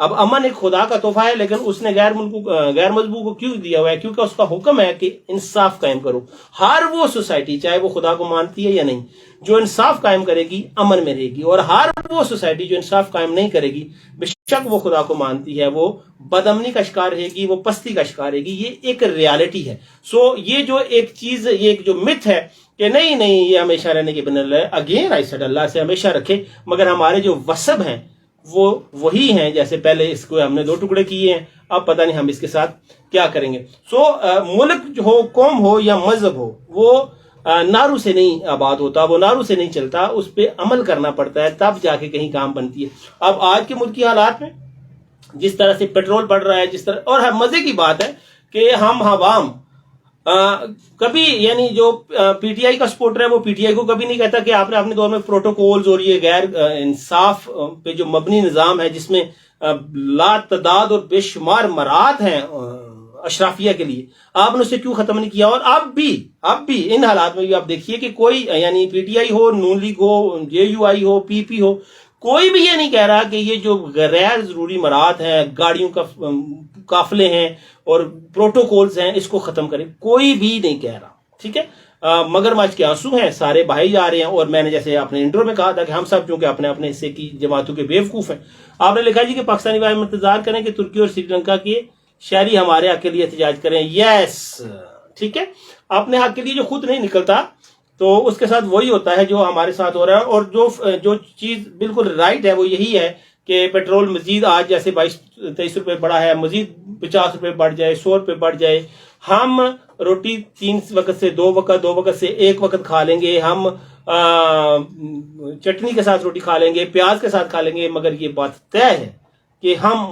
اب امن ایک خدا کا تحفہ ہے، لیکن اس نے غیر مذہبوں کو کیوں دیا ہوا ہے؟ کیونکہ اس کا حکم ہے کہ انصاف قائم کرو. ہر وہ سوسائٹی چاہے وہ خدا کو مانتی ہے یا نہیں، جو انصاف قائم کرے گی امن میں رہے گی، اور ہر وہ سوسائٹی جو انصاف قائم نہیں کرے گی، بے شک وہ خدا کو مانتی ہے، وہ بدامنی کا شکار رہے گی، وہ پستی کا شکار رہے گی. یہ ایک ریالٹی ہے. سو یہ جو ایک چیز، یہ ایک جو مت ہے کہ نہیں یہ ہمیشہ رہنے کی بنل ہے، اگین آئی سیڈ اللہ سے ہمیشہ رکھے، مگر ہمارے جو وصب ہیں وہ وہی ہیں جیسے پہلے. اس کو ہم نے 2 ٹکڑے کیے ہیں، اب پتہ نہیں ہم اس کے ساتھ کیا کریں گے. سو ملک جو ہو، قوم ہو یا مذہب ہو، وہ نارو سے نہیں آباد ہوتا، وہ نارو سے نہیں چلتا، اس پہ عمل کرنا پڑتا ہے، تب جا کے کہیں کام بنتی ہے. اب آج کے ملک کی حالات میں جس طرح سے پیٹرول بڑھ رہا ہے، جس طرح، اور مزے کی بات ہے کہ ہم عوام کبھی، یعنی جو پی ٹی آئی کا سپورٹر ہے وہ پی ٹی آئی کو کبھی نہیں کہتا کہ آپ نے اپنے دور میں پروٹوکولز اور یہ غیر انصاف پہ جو مبنی نظام ہے، جس میں لا تعداد اور بے شمار مراد ہیں اشرافیہ کے لیے، آپ نے اسے کیوں ختم نہیں کیا؟ اور اب بھی ان حالات میں بھی آپ دیکھیے کہ کوئی، یعنی پی ٹی آئی ہو، نون لیگ ہو، جے یو آئی ہو، پی پی ہو، کوئی بھی یہ نہیں کہہ رہا کہ یہ جو غیر ضروری مراد ہیں، گاڑیوں کا قافلے ہیں اور پروٹوکولز ہیں، اس کو ختم کریں. کوئی بھی نہیں کہہ رہا، ٹھیک ہے. مگرمچھ کے آنسو ہیں، سارے بہائے جا رہے ہیں. اور میں نے جیسے اپنے انٹرو میں کہا تھا کہ ہم سب چونکہ اپنے اپنے حصے کی جماعتوں کے بیوقوف ہیں. آپ نے لکھا جی کہ پاکستانی بھائی انتظار کریں کہ ترکی اور سری لنکا کے شہری ہمارے حق کے لیے احتجاج کریں. یس، ٹھیک ہے. اپنے حق کے لیے جو خود نہیں نکلتا تو اس کے ساتھ وہی ہوتا ہے جو ہمارے ساتھ ہو رہا ہے. اور جو چیز بالکل رائٹ ہے وہ یہی ہے کہ پیٹرول مزید آج جیسے 22-23 روپے بڑھا ہے، مزید 50 روپے بڑھ جائے، 100 روپے بڑھ جائے. ہم روٹی 3 وقت سے 2 وقت، 2 وقت سے 1 وقت کھا لیں گے، ہم چٹنی کے ساتھ روٹی کھا لیں گے، پیاز کے ساتھ کھا لیں گے، مگر یہ بات طے ہے کہ ہم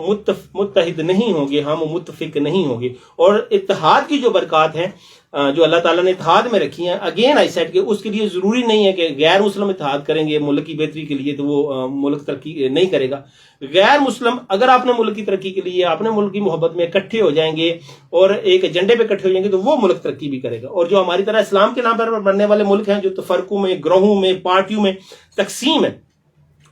متحد نہیں ہوں گے، ہم متفق نہیں ہوں گے. اور اتحاد کی جو برکات ہیں جو اللہ تعالیٰ نے اتحاد میں رکھی ہیں، اگین آئی سیڈ کہ اس کے لیے ضروری نہیں ہے کہ غیر مسلم اتحاد کریں گے ملک کی بہتری کے لیے تو وہ ملک ترقی نہیں کرے گا. غیر مسلم اگر اپنے ملک کی ترقی کے لیے، اپنے ملک کی محبت میں اکٹھے ہو جائیں گے اور ایک ایجنڈے پہ اکٹھے ہو جائیں گے تو وہ ملک ترقی بھی کرے گا. اور جو ہماری طرح اسلام کے نام پر بننے والے ملک ہیں، جو تفرقوں میں، گروہوں میں، پارٹیوں میں تقسیم ہے،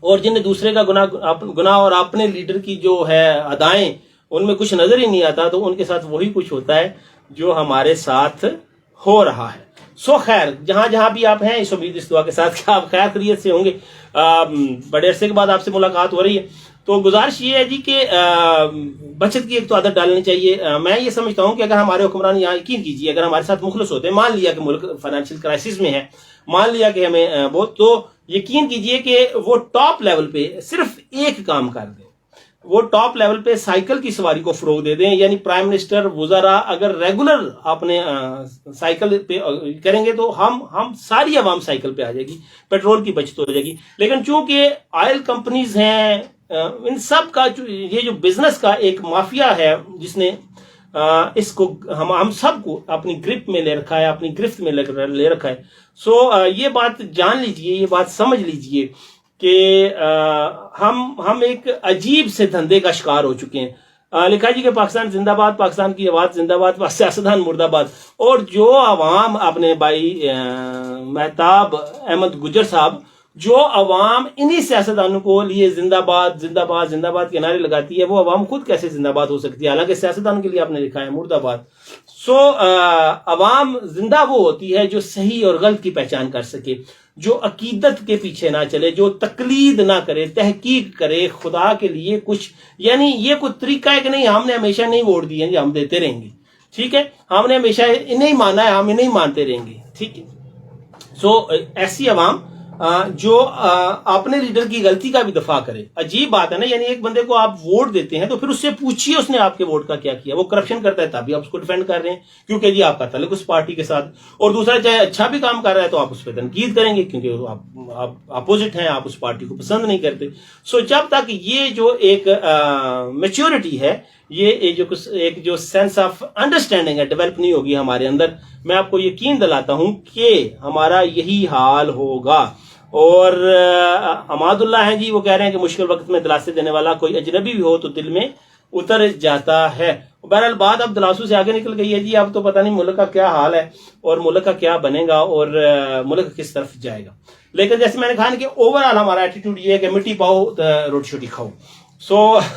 اور جنہیں دوسرے کا گناہ اور اپنے لیڈر کی جو ہے ادائیں ان میں کچھ نظر ہی نہیں آتا، تو ان کے ساتھ وہی کچھ ہوتا ہے جو ہمارے ساتھ ہو رہا ہے. سو خیر، جہاں بھی آپ ہیں، اس امید اس دعا کے ساتھ کہ آپ خیر خیریت سے ہوں گے. بڑے عرصے کے بعد آپ سے ملاقات ہو رہی ہے، تو گزارش یہ ہے جی کہ بچت کی ایک تو عادت ڈالنی چاہیے. میں یہ سمجھتا ہوں کہ اگر ہمارے حکمران، یہاں یقین کیجیے، اگر ہمارے ساتھ مخلص ہوتے ہیں، مان لیا کہ ملک فائنینشیل کرائسس میں ہے، مان لیا کہ ہمیں بہت، تو یقین کیجئے کہ وہ ٹاپ لیول پہ صرف ایک کام کر دیں، وہ ٹاپ لیول پہ سائیکل کی سواری کو فروغ دے دیں. یعنی پرائم منسٹر، وزراء اگر ریگولر اپنے سائیکل پہ کریں گے تو ہم ساری عوام سائیکل پہ آ جائے گی، پیٹرول کی بچت ہو جائے گی. لیکن چونکہ آئل کمپنیز ہیں، ان سب کا یہ جو بزنس کا ایک مافیا ہے جس نے اس کو ہم سب کو اپنی گرپ میں لے رکھا ہے، اپنی گرفت میں لے رکھا ہے. سو یہ بات جان لیجئے، یہ بات سمجھ لیجئے کہ ہم ایک عجیب سے دھندے کا شکار ہو چکے ہیں. لکھا جی کہ پاکستان زندہ باد، پاکستان کی آواز زندہ باد، سیاستدان مرد آباد. اور جو عوام، اپنے بھائی مہتاب احمد گجر صاحب، جو عوام انہی سیاستدانوں کو لیے زندہ باد زندہ باد زندہ باد کے نعرے لگاتی ہے، وہ عوام خود کیسے زندہ باد ہو سکتی ہے؟ حالانکہ سیاستدانوں کے لیے آپ نے لکھا ہے مرد آباد. سو عوام زندہ وہ ہوتی ہے جو صحیح اور غلط کی پہچان کر سکے، جو عقیدت کے پیچھے نہ چلے، جو تقلید نہ کرے، تحقیق کرے خدا کے لیے کچھ. یعنی یہ کوئی طریقہ ہے کہ نہیں ہم نے ہمیشہ نہیں ووٹ دیے ہیں، ہم دیتے رہیں گے، ٹھیک ہے، ہم نے ہمیشہ نہیں مانا ہے، ہم نہیں مانتے رہیں گے، ٹھیک ہے. سو ایسی عوام جو اپنے لیڈر کی غلطی کا بھی دفاع کرے. عجیب بات ہے نا، یعنی ایک بندے کو آپ ووٹ دیتے ہیں تو پھر اس سے پوچھیے اس نے آپ کے ووٹ کا کیا کیا. وہ کرپشن کرتا ہے تبھی آپ اس کو ڈیفینڈ کر رہے ہیں کیونکہ جی آپ کا تعلق اس پارٹی کے ساتھ، اور دوسرا چاہے اچھا بھی کام کر رہا ہے تو آپ اس پہ تنقید کریں گے کیونکہ آپ اپوزٹ ہیں، آپ اس پارٹی کو پسند نہیں کرتے. سو جب تک یہ جو ایک میچورٹی ہے، یہ ایک جو سینس آف انڈرسٹینڈنگ ہے، ڈیولپ نہیں ہوگی ہمارے اندر، میں آپ کو یقین دلاتا ہوں کہ ہمارا یہی حال ہوگا. اور عماد اللہ ہیں جی، وہ کہہ رہے ہیں کہ مشکل وقت میں دلاسے دینے والا کوئی اجنبی بھی ہو تو دل میں اتر جاتا ہے. بہرحال بات اب دلاسوں سے آگے نکل گئی ہے جی. اب تو پتہ نہیں ملک کا کیا حال ہے اور ملک کا کیا بنے گا اور ملک کس طرف جائے گا. لیکن جیسے میں نے کہا کہ اوور آل ہمارا ایٹیٹیوڈ یہ ہے کہ مٹی پاؤ روٹی چھوٹی کھاؤ. سو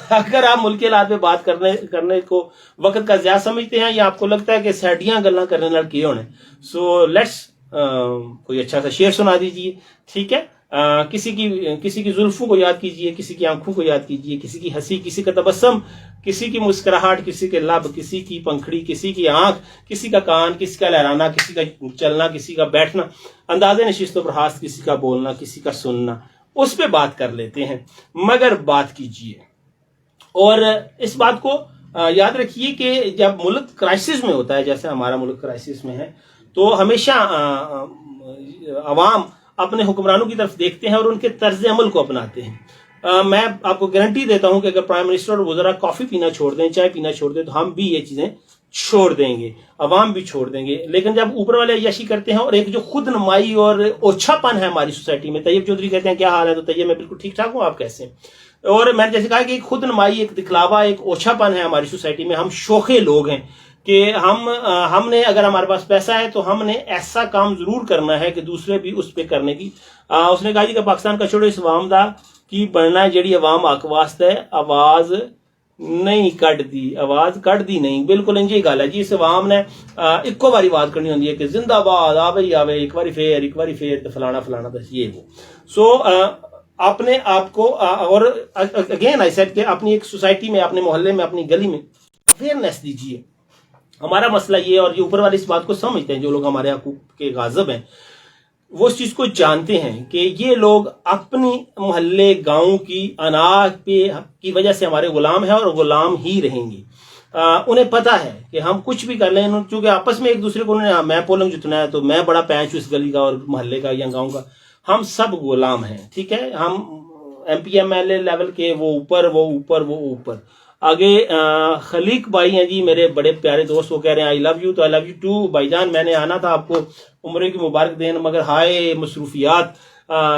اگر آپ ملک کے حالات پہ بات کرنے کو وقت کا ضیاع سمجھتے ہیں یا آپ کو لگتا ہے کہ سیڈیاں گلاں کرنے لڑ کے ہونے، سو لیٹس کوئی اچھا سا شعر سنا دیجئے، ٹھیک ہے؟ کسی کی زلفوں کو یاد کیجئے، کسی کی آنکھوں کو یاد کیجئے، کسی کی ہنسی، کسی کا تبسم، کسی کی مسکراہٹ، کسی کے لب، کسی کی پنکھڑی، کسی کی آنکھ، کسی کا کان، کسی کا لہرانا، کسی کا چلنا، کسی کا بیٹھنا، انداز نشست و برخاست، کسی کا بولنا، کسی کا سننا، اس پہ بات کر لیتے ہیں، مگر بات کیجئے۔ اور اس بات کو یاد رکھیے کہ جب ملک کرائسس میں ہوتا ہے، جیسے ہمارا ملک کرائسس میں ہے، تو ہمیشہ عوام اپنے حکمرانوں کی طرف دیکھتے ہیں اور ان کے طرز عمل کو اپناتے ہیں۔ میں آپ کو گارنٹی دیتا ہوں کہ اگر پرائم منسٹر اور وزراء کافی پینا چھوڑ دیں، چائے پینا چھوڑ دیں، تو ہم بھی یہ چیزیں چھوڑ دیں گے، عوام بھی چھوڑ دیں گے۔ لیکن جب اوپر والے عیاشی کرتے ہیں اور ایک جو خود نمائی اور اوچھا پن ہے ہماری سوسائٹی میں، طیب چودھری کہتے ہیں کیا حال ہے، تو طیب میں بالکل ٹھیک ٹھاک ہوں، آپ کیسے ہیں؟ اور میں نے جیسے کہا کہ ایک خود نمائی، ایک دکھلاوا، ایک اوچھا پن ہے ہماری سوسائٹی میں، ہم شوخے لوگ ہیں کہ ہم نے اگر ہمارے پاس پیسہ ہے تو ہم نے ایسا کام ضرور کرنا ہے کہ دوسرے بھی اس پہ کرنے کی۔ اس نے کہا جی کہ پاکستان کا چھوڑو، اس عوام دا کی بننا ہے جیڑی عوام حق واسطے آواز نہیں کٹ دی، آواز کٹ دی نہیں، بالکل انجی گل ہے جی۔ اس عوام نے اکو باری آواز کرنی ہوندی ہے کہ زندہ باد آوے ہی آوے، ایک باری پھر تو فلانا فلانا تو یہ وہ۔ سو اپنے آپ کو، اور اگین آئی سیڈ کہ اپنی ایک سوسائٹی میں، اپنے محلے میں، اپنی گلی میں اویئرنیس دیجیے۔ ہمارا مسئلہ یہ، اور یہ اوپر والے اس بات کو سمجھتے ہیں، جو لوگ ہمارے حقوق کے غاصب ہیں، وہ اس چیز کو جانتے ہیں کہ یہ لوگ اپنی محلے گاؤں کی اناج کی وجہ سے ہمارے غلام ہیں اور غلام ہی رہیں گے۔ انہیں پتا ہے کہ ہم کچھ بھی کر لیں، چونکہ آپس میں ایک دوسرے کو میں پولنگ جتنا ہے تو میں بڑا پینچ ہوں اس گلی کا اور محلے کا یا گاؤں کا، ہم سب غلام ہیں، ٹھیک ہے؟ ہم M P M L A level کے، وہ اوپر آگے خلیق بھائی ہیں جی، میرے بڑے پیارے دوست، وہ کہہ رہے ہیں آئی لو یو، تو آئی لو یو ٹو بھائی جان۔ میں نے آنا تھا آپ کو عمرے کی مبارک دین، مگر ہائے مصروفیات،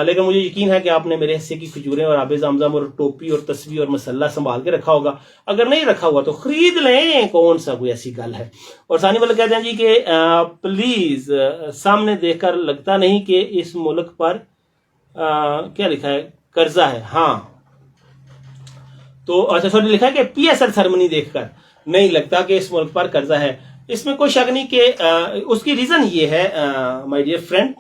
لیکن مجھے یقین ہے کہ آپ نے میرے حصے کی کھجوریں اور آب زمزم اور ٹوپی اور تسبیح اور مسلح سنبھال کے رکھا ہوگا، اگر نہیں رکھا ہوا تو خرید لیں، کون سا کوئی ایسی گل ہے۔ اور ثانی والے کہتے ہیں جی کہ پلیز سامنے دیکھ کر لگتا نہیں کہ اس ملک پر کیا لکھا ہے، قرضہ ہے۔ ہاں تو اچھا سوری، لکھا ہے کہ پی ایس ایل سرمنی دیکھ کر نہیں لگتا کہ اس ملک پر قرضہ ہے۔ اس میں کوئی شک نہیں کہ اس کی ریزن یہ ہے مائی ڈیئر فرینڈ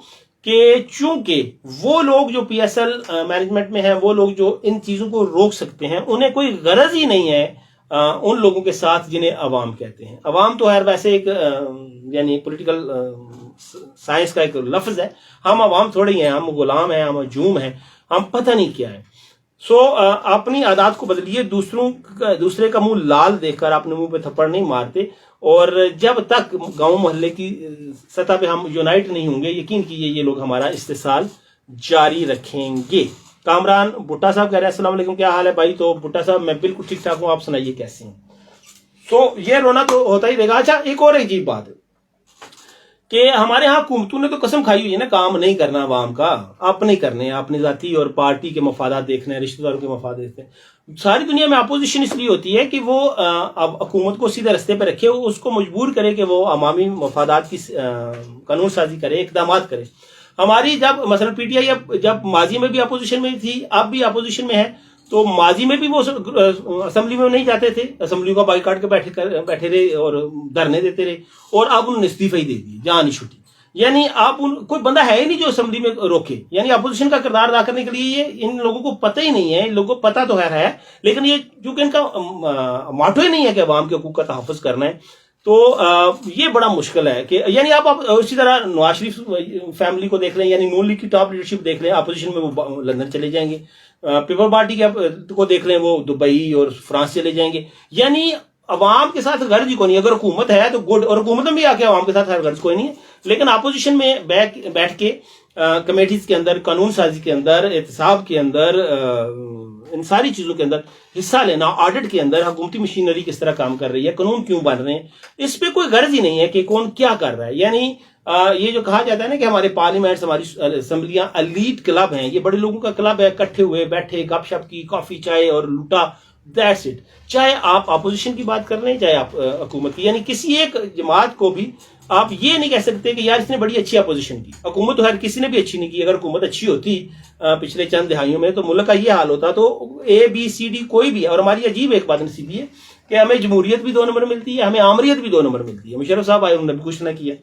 کہ چونکہ وہ لوگ جو پی ایس ایل مینجمنٹ میں ہیں، وہ لوگ جو ان چیزوں کو روک سکتے ہیں، انہیں کوئی غرض ہی نہیں ہے ان لوگوں کے ساتھ جنہیں عوام کہتے ہیں۔ عوام تو خیر ویسے ایک یعنی پولیٹیکل سائنس کا ایک لفظ ہے، ہم عوام تھوڑے ہی ہیں، ہم غلام ہیں، ہم ہجوم ہیں، ہم پتہ نہیں کیا ہے۔ سو اپنی عادات کو بدلیے، دوسرے کا منہ لال دیکھ کر اپنے منہ پہ تھپڑ نہیں مارتے، اور جب تک گاؤں محلے کی سطح پہ ہم یونائٹ نہیں ہوں گے، یقین کیجئے یہ لوگ ہمارا استحصال جاری رکھیں گے۔ کامران بھٹا صاحب کہہ رہے ہیں السلام علیکم، کیا حال ہے بھائی؟ تو بھٹا صاحب میں بالکل ٹھیک ٹھاک ہوں، آپ سنائیے کیسے ہیں؟ تو یہ رونا تو ہوتا ہی رہے گا۔ اچھا ایک اور عجیب بات ہے کہ ہمارے ہاں حکومتوں نے تو قسم کھائی ہوئی ہے نا، کام نہیں کرنا عوام کا، اپنے کرنے ہیں، اپنی ذاتی اور پارٹی کے مفادات دیکھنے ہیں، رشتہ داروں کے مفاد دیکھتے ہیں۔ ساری دنیا میں اپوزیشن اس لیے ہوتی ہے کہ وہ اب حکومت کو سیدھے رستے پہ رکھے، اس کو مجبور کرے کہ وہ عوامی مفادات کی قانون سازی کرے، اقدامات کرے۔ ہماری جب مثلا پی ٹی آئی جب ماضی میں بھی اپوزیشن میں تھی، اب بھی اپوزیشن میں ہے، تو ماضی میں بھی وہ اسمبلی میں نہیں جاتے تھے، اسمبلی کا بائیکاٹ کے بیٹھے رہے اور دھرنے دیتے رہے، اور اب انہوں نے استعفے ہی دے دی، جان ہی چھٹی۔ یعنی آپ کوئی بندہ ہے ہی نہیں جو اسمبلی میں روکے، یعنی اپوزیشن کا کردار ادا کرنے کے لیے یہ ان لوگوں کو پتہ ہی نہیں ہے، ان لوگوں کو پتہ تو ہے، لیکن یہ چونکہ ان کا ماٹو ہی نہیں ہے کہ عوام کے حقوق کا تحفظ کرنا ہے، تو یہ بڑا مشکل ہے کہ یعنی آپ اسی طرح نواز شریف فیملی کو دیکھ لیں، یعنی نون لیگ کی ٹاپ لیڈرشپ دیکھ لیں، اپوزیشن میں وہ لندن چلے جائیں گے، پیپل پارٹی کو دیکھ لیں، وہ دبئی اور فرانس چلے جائیں گے، یعنی عوام کے ساتھ غرض ہی کوئی نہیں۔ اگر حکومت ہے تو گڈ، اور حکومت میں بھی آ کے عوام کے ساتھ غرض کوئی نہیں ہے، لیکن اپوزیشن میں بیٹھ کے کمیٹیز کے اندر، قانون سازی کے اندر، احتساب کے اندر، ان ساری چیزوں کے اندر حصہ لینا، آڈٹ کے اندر حکومتی مشینری کس طرح کام کر رہی ہے، قانون کیوں بن رہے ہیں، اس پہ کوئی غرض ہی نہیں ہے کہ کون کیا کر رہا ہے۔ یعنی یہ جو کہا جاتا ہے نا کہ ہمارے پارلیمنٹس، ہماری اسمبلیاں ایلیٹ کلب ہیں، یہ بڑے لوگوں کا کلب ہے، اکٹھے ہوئے بیٹھے گپ شپ کی، کافی چائے اور لوٹا، دیٹس اٹ۔ چاہے آپ اپوزیشن کی بات کر رہے ہیں، چاہے آپ حکومت کی، یعنی کسی ایک جماعت کو بھی آپ یہ نہیں کہہ سکتے کہ یار اس نے بڑی اچھی اپوزیشن کی. حکومت تو ہر کسی نے بھی اچھی نہیں کی. اگر حکومت اچھی ہوتی پچھلے چند دہائیوں میں تو ملک کا یہ حال ہوتا. تو ABCD کوئی بھی. اور ہماری عجیب ایک بات نصیبی ہے کہ ہمیں جمہوریت بھی 2 نمبر ملتی ہے, ہمیں آمریت بھی 2 نمبر ملتی ہے. مشرف صاحب آئے, انہوں نے بھی کچھ نہ کیا.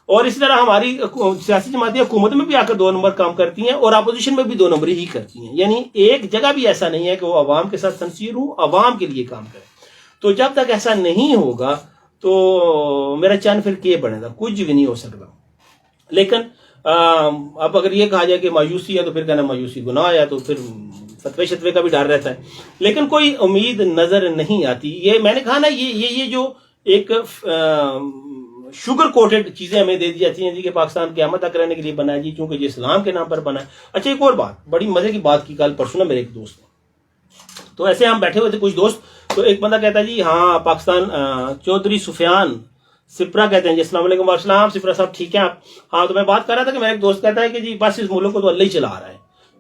اور اسی طرح ہماری سیاسی جماعتیں حکومت میں بھی آ کر 2 نمبر کام کرتی ہیں اور اپوزیشن میں بھی 2 نمبر ہی کرتی ہیں. یعنی ایک جگہ بھی ایسا نہیں ہے کہ وہ عوام کے ساتھ سنسیر ہوں, عوام کے لیے کام کرے. تو جب تک ایسا نہیں ہوگا تو میرا چند پھر کیے بنے گا, کچھ بھی نہیں ہو سکتا. لیکن اب اگر یہ کہا جائے کہ مایوسی ہے تو پھر کہنا مایوسی گناہ ہے, تو پھر فتوے شتوے کا بھی ڈر رہتا ہے. لیکن کوئی امید نظر نہیں آتی. یہ میں نے کہا نا, یہ جو ایک شوگر کوٹڈ چیزیں ہمیں دے دی جاتی ہیں جی کہ پاکستان قیامت تک رہنے کے لیے بنا ہے جی, چونکہ یہ اسلام کے نام پر بنا ہے. اچھا ایک اور بات, بڑی مزے کی بات کی کل پرسوں نا میرے ایک دوست نے. تو ایسے ہم بیٹھے ہوئے تھے کچھ دوست, تو ایک بندہ کہتا ہے جی ہاں پاکستان چودھری سفیان سپرا کہتے ہیں جی, السلام علیکم. السلام سپرا صاحب ٹھیک ہیں آپ؟ ہاں. تو میں بات کر رہا تھا کہ میرا ایک دوست کہتا ہے کہ جی بس اس ملک کو تو اللہ ہی چلا رہا ہے.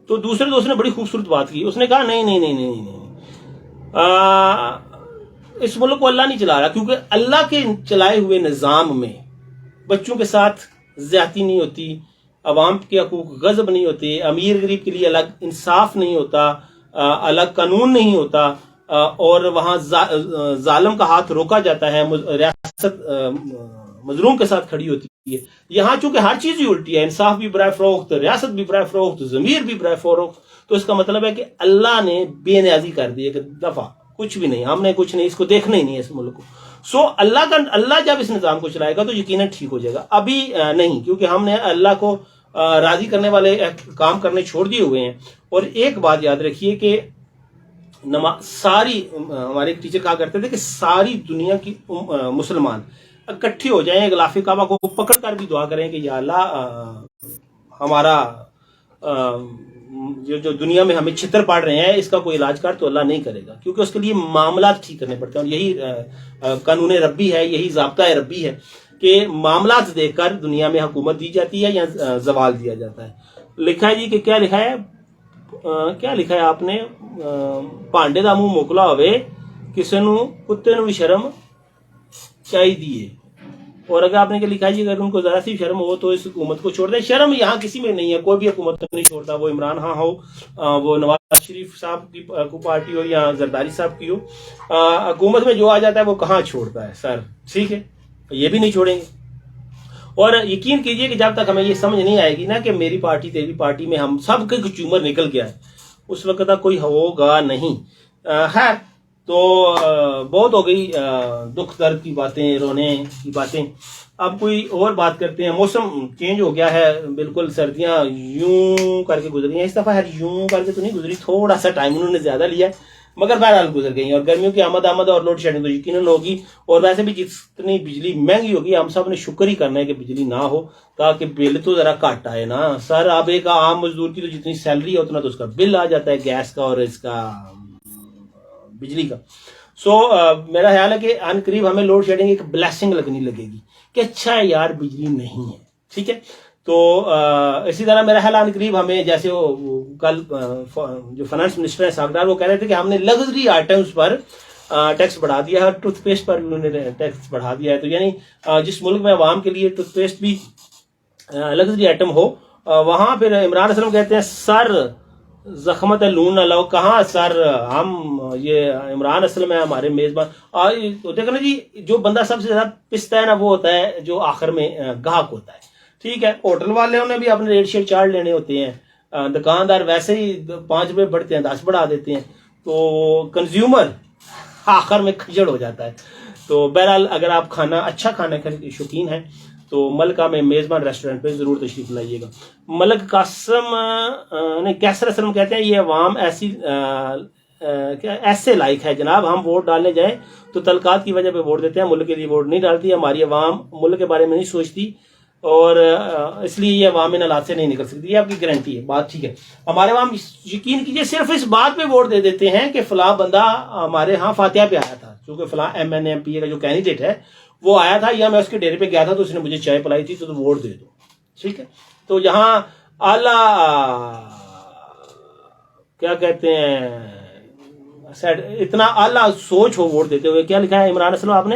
تو دوسرے دوست نے بڑی خوبصورت بات کی. اس نے کہا نہیں نہیں نہیں نہیں نہیں, اس ملک کو اللہ نہیں چلا رہا, کیونکہ اللہ کے چلائے ہوئے نظام میں بچوں کے ساتھ زیادتی نہیں ہوتی, عوام کے حقوق غصب نہیں ہوتے, امیر غریب کے لیے الگ انصاف نہیں ہوتا, الگ قانون نہیں ہوتا, اور وہاں ظالم کا ہاتھ روکا جاتا ہے, ریاست مظلوم کے ساتھ کھڑی ہوتی ہے. یہاں چونکہ ہر چیز ہی الٹی ہے, انصاف بھی برائے فروخت, ریاست بھی برائے فروخت, ضمیر بھی برائے فروخت. تو اس کا مطلب ہے کہ اللہ نے بے نیازی کر دی ہے کہ دفعہ کچھ بھی نہیں, ہم نے کچھ نہیں, اس کو دیکھنا ہی نہیں ہے اس ملک کو. سو اللہ جب اس نظام کو چلائے گا تو یقیناً ٹھیک ہو جائے گا. ابھی نہیں, کیونکہ ہم نے اللہ کو راضی کرنے والے کام کرنے چھوڑ دیے ہوئے ہیں. اور ایک بات یاد رکھیے کہ ساری, ہمارے ایک ٹیچر کہا کرتے تھے کہ ساری دنیا کی مسلمان اکٹھے ہو جائیں, غلاف کعبہ کو پکڑ کر بھی دعا کریں کہ یا اللہ ہمارا جو دنیا میں ہمیں چھتر پاڑ رہے ہیں اس کا کوئی علاج کر, تو اللہ نہیں کرے گا, کیونکہ اس کے لیے معاملات ٹھیک کرنے پڑتے ہیں. اور یہی قانون ربی ہے, یہی ضابطہ ربی ہے کہ معاملات دیکھ کر دنیا میں حکومت دی جاتی ہے یا زوال دیا جاتا ہے. لکھا ہے جی کہ کیا لکھا ہے, کیا لکھا ہے آپ نے, پانڈے دا منہ موکلا ہوئے کسی نو کتے نو بھی شرم چاہیے. اور اگر آپ نے کیا لکھا ہے جی اگر ان کو ذرا سی شرم ہو تو اس حکومت کو چھوڑ دیں. شرم یہاں کسی میں نہیں ہے, کوئی بھی حکومت نہیں چھوڑتا, وہ عمران خان ہو, وہ نواز شریف صاحب کی پارٹی ہو یا زرداری صاحب کی ہو, حکومت میں جو آ جاتا ہے وہ کہاں چھوڑتا ہے سر. ٹھیک ہے, یہ بھی نہیں چھوڑیں گے. اور یقین کیجئے کہ جب تک ہمیں یہ سمجھ نہیں آئے گی نا کہ میری پارٹی تیری پارٹی میں ہم سب کے چومر نکل گیا ہے, اس وقت تک کوئی ہوگا نہیں. خیر, تو بہت ہو گئی دکھ درد کی باتیں, رونے کی باتیں. اب کوئی اور بات کرتے ہیں. موسم چینج ہو گیا ہے بالکل, سردیاں یوں کر کے گزری ہیں. اس دفعہ یوں کر کے تو نہیں گزری, تھوڑا سا ٹائم انہوں نے زیادہ لیا ہے, مگر بہرحال گزر گئی ہیں. اور گرمیوں کی آمد اور لوڈ شیڈنگ تو یقیناً ہوگی. اور ویسے بھی جتنی بجلی مہنگی ہوگی ہم سب نے شکر ہی کرنا ہے کہ بجلی نہ ہو, تاکہ بل تو ذرا کٹ آئے نا سر. اب ایک عام مزدور کی تو جتنی سیلری ہے اتنا تو اس کا بل آ جاتا ہے, گیس کا اور اس کا بجلی کا. سو میرا خیال ہے کہ ان قریب ہمیں لوڈ شیڈنگ ایک بلیسنگ لگنے لگے گی کہ اچھا ہے یار بجلی نہیں ہے. ٹھیک ہے, تو اسی طرح میرا خیال ان قریب ہمیں, جیسے وہ کل جو فائنانس منسٹر ہے ساگدار, وہ کہہ رہے تھے کہ ہم نے لگژری آئٹمس پر ٹیکس بڑھا دیا ہے, ٹوتھ پیسٹ پر بھی انہوں نے ٹیکس بڑھا دیا ہے. تو یعنی جس ملک میں عوام کے لیے ٹوتھ پیسٹ بھی لگژری آئٹم ہو, وہاں پھر عمران اسلم کہتے ہیں سر زخمت لون نہ لاؤ. کہاں سر, ہم یہ عمران اسلم ہے ہمارے میزبان. دیکھو نا جی, جو بندہ سب سے زیادہ پستا ہے نا وہ ہوتا ہے جو آخر میں گاہک ہوتا ہے. ٹھیک ہے, ہوٹل والوں نے بھی اپنے ریٹ شیٹ چارج لینے ہوتے ہیں, دکاندار ویسے ہی 5 روپے بڑھتے ہیں 10 بڑھا دیتے ہیں, تو کنزیومر آخر میں کھجڑ ہو جاتا ہے. تو بہرحال اگر آپ اچھا کھانا کے شوقین ہیں تو ملکہ میں میزبان ریسٹورنٹ پہ ضرور تشریف لائیے گا. ملک قاسم نے کیسر اسلم کہتے ہیں یہ عوام ایسے لائق ہے جناب, ہم ووٹ ڈالنے جائیں تو تعلقات کی وجہ پہ ووٹ دیتے ہیں, ملک کے لیے ووٹ نہیں ڈالتی. ہماری عوام ملک کے بارے میں نہیں سوچتی اور اس لیے یہ عوام ان حالات سے نہیں نکل سکتی. یہ آپ کی گارنٹی ہے, بات ٹھیک ہے. ہمارے عوام یقین کیجئے صرف اس بات پہ ووٹ دے دیتے ہیں کہ فلاں بندہ ہمارے ہاں فاتحہ پہ آیا تھا, کیونکہ فلاں MNMPA کا جو کینڈیڈیٹ ہے وہ آیا تھا, یا میں اس کے ڈیرے پہ گیا تھا تو اس نے مجھے چائے پلائی تھی تو ووٹ دے دو. ٹھیک ہے, تو یہاں اعلیٰ کیا کہتے ہیں اتنا اعلیٰ سوچ ہو ووٹ دیتے ہوئے. کیا لکھا ہے عمران اسلم آپ نے,